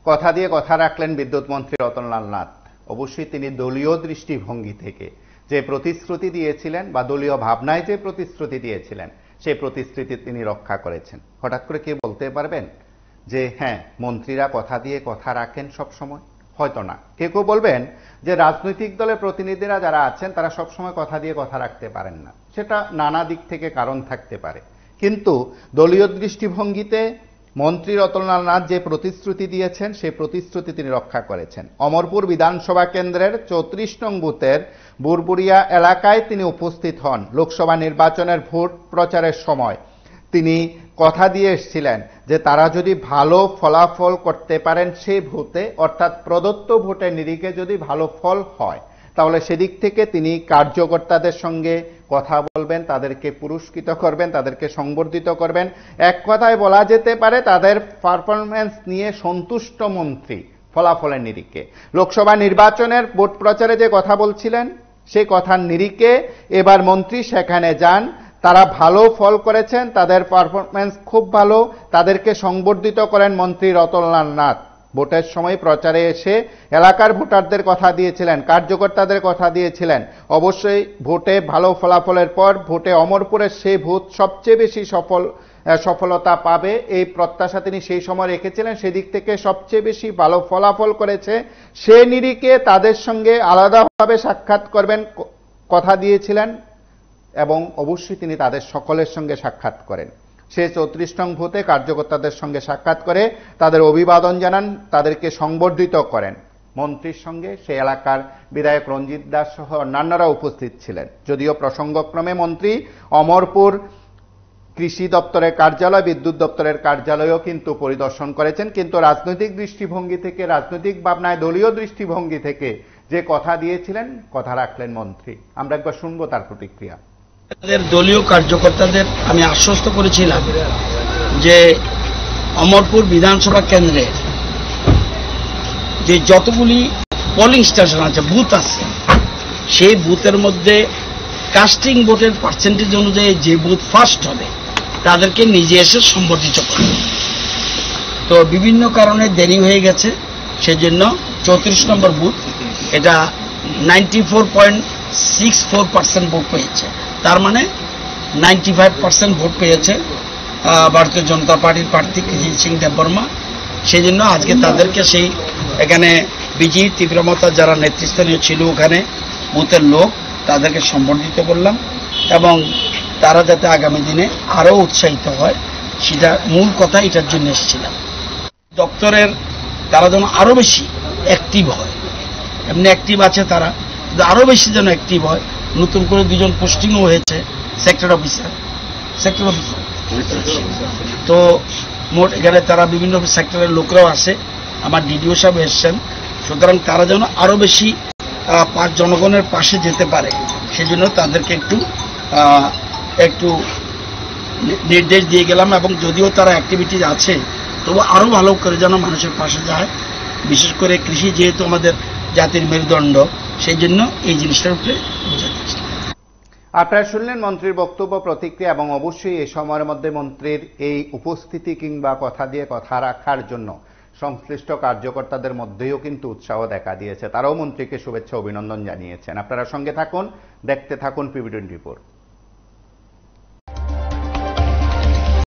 কথা দিয়ে কথা রাখলেন বিদ্যুৎ মন্ত্রী রতনলাল নাথ। অবশ্যই তিনি দলীয় দৃষ্টিভঙ্গি থেকে যে প্রতিশ্রুতি দিয়েছিলেন বা দলীয় ভাবনায় যে প্রতিশ্রুতি দিয়েছিলেন সেই প্রতিশ্রুতি তিনি রক্ষা করেছেন। হঠাৎ করে কেউ বলতে পারবেন যে হ্যাঁ, মন্ত্রীরা কথা দিয়ে কথা রাখেন সব সময়? হয়তো না। কেউ কেউ বলবেন যে রাজনৈতিক দলের প্রতিনিধিরা যারা আছেন তারা সবসময় কথা দিয়ে কথা রাখতে পারেন না। সেটা নানা দিক থেকে কারণ থাকতে পারে, কিন্তু দলীয় দৃষ্টিভঙ্গিতে মন্ত্রী রতনলাল নাথ যে প্রতিশ্রুতি দিয়েছেন সেই প্রতিশ্রুতি তিনি রক্ষা করেছেন। অমরপুর বিধানসভা কেন্দ্রের 34 নং বুথের বুরবুরিয়া এলাকায় তিনি উপস্থিত হন। লোকসভা নির্বাচনের ভোট প্রচারের সময় তিনি কথা দিয়ে এসেছিলেন যে তারা যদি ভালো ফলাফল করতে পারেন সেই ভোটে, অর্থাৎ প্রদত্ত ভোটের নিরিখে যদি ভালো ফল হয় তাহলে সেদিক থেকে তিনি কার্যকর্তাদের সঙ্গে কথা বলবেন, তাদেরকে পুরস্কৃত করবেন, তাদেরকে সংবর্ধিত করবেন। এক কথায় বলা যেতে পারে তাদের পারফরম্যান্স নিয়ে সন্তুষ্ট মন্ত্রী ফলাফলের নিরিখে। লোকসভা নির্বাচনের ভোট প্রচারে যে কথা বলছিলেন সেই কথার নিরিখে এবার মন্ত্রী সেখানে যান। তারা ভালো ফল করেছেন, তাদের পারফরম্যান্স খুব ভালো, তাদেরকে সংবর্ধিত করেন মন্ত্রী রতনলাল নাথ। ভোটের সময় প্রচারে এসে এলাকার ভোটারদের কথা দিয়েছিলেন, কার্যকর্তাদের কথা দিয়েছিলেন। অবশ্যই ভোটে ভালো ফলাফলের পর ভোটে অমরপুরের সেই ভোট সবচেয়ে বেশি সফলতা পাবে এই প্রত্যাশা তিনি সেই সময় রেখেছিলেন। সেদিক থেকে সবচেয়ে বেশি ভালো ফলাফল করেছে, সে নিরিখে তাদের সঙ্গে আলাদাভাবে সাক্ষাৎ করবেন কথা দিয়েছিলেন এবং অবশ্যই তিনি তাদের সকলের সঙ্গে সাক্ষাৎ করেন। সে 34 নং ভূতে কার্যকর্তাদের সঙ্গে সাক্ষাৎ করে তাদের অভিবাদন জানান, তাদেরকে সংবর্ধিত করেন। মন্ত্রীর সঙ্গে সে এলাকার বিধায়ক রঞ্জিত দাস সহ অন্যান্যরা উপস্থিত ছিলেন। যদিও প্রসঙ্গক্রমে মন্ত্রী অমরপুর কৃষি দপ্তরের কার্যালয়, বিদ্যুৎ দপ্তরের কার্যালয়ও কিন্তু পরিদর্শন করেছেন, কিন্তু রাজনৈতিক দৃষ্টিভঙ্গি থেকে, রাজনৈতিক ভাবনায় দলীয় দৃষ্টিভঙ্গি থেকে যে কথা দিয়েছিলেন কথা রাখলেন মন্ত্রী। আমরা একবার শুনবো তার প্রতিক্রিয়া। দলীয় কার্যকর্তাদের আমি আশ্বস্ত করেছিলাম যে অমরপুর বিধানসভা কেন্দ্রে যে যতগুলি পোলিং স্টেশন আছে, বুথ আছে, সেই বুথের মধ্যে কাস্টিং ভোটের পার্সেন্টেজ অনুযায়ী যে বুথ ফার্স্ট হবে তাদেরকে নিজে এসে সম্বর্ধিত করবে। তো বিভিন্ন কারণে দেরি হয়ে গেছে, সেজন্য 34 নম্বর বুথ এটা 94.64% ভোট পেয়েছে। তার মানে 95% ভোট পেয়েছে ভারতীয় জনতা পার্টির প্রার্থী কৃষি সিং দেববর্মা। সেই জন্য আজকে তাদেরকে সেই এখানে বিজয়ী তীব্রমতা যারা নেতৃস্থানীয় ছিল ওখানে বুথের লোক তাদেরকে সম্বর্ধিত করলাম এবং তারা যাতে আগামী দিনে আরও উৎসাহিত হয় সেটা মূল কথা, এটার জন্য এসেছিলাম। দপ্তরের তারা যেন আরও বেশি অ্যাক্টিভ হয়, এমনি অ্যাক্টিভ আছে তারা, আরও বেশি যেন অ্যাক্টিভ হয়। নতুন করে 2 জন পোস্টিংও হয়েছে সেক্টর অফিসার। তো মোট এখানে তারা বিভিন্ন সেক্টরের লোকরাও আসে, আমার ডিডিও সাহেব এসছেন। সুতরাং তারা যেন আরও বেশি জনগণের পাশে যেতে পারে সেজন্য তাদেরকে একটু নির্দেশ দিয়ে গেলাম এবং যদিও তারা অ্যাক্টিভিটিজ আছে তবু আরও ভালো করে যেন মানুষের পাশে যায়। বিশেষ করে কৃষি যেহেতু আমাদের জাতির মেরুদণ্ড, সেই জন্য এই জিনিসটার উপরে বোঝাতে চেষ্টা। আপনারা শুনলেন মন্ত্রীর বক্তব্য, প্রতিক্রিয়া এবং অবশ্যই এই সময়ের মধ্যে মন্ত্রীর এই উপস্থিতি কিংবা কথা দিয়ে কথা রাখার জন্য সংশ্লিষ্ট কার্যকর্তাদের মধ্যেও কিন্তু উৎসাহ দেখা দিয়েছে। তারাও মন্ত্রীকে শুভেচ্ছা অভিনন্দন জানিয়েছেন। আপনারা সঙ্গে থাকুন, দেখতে থাকুন PB24।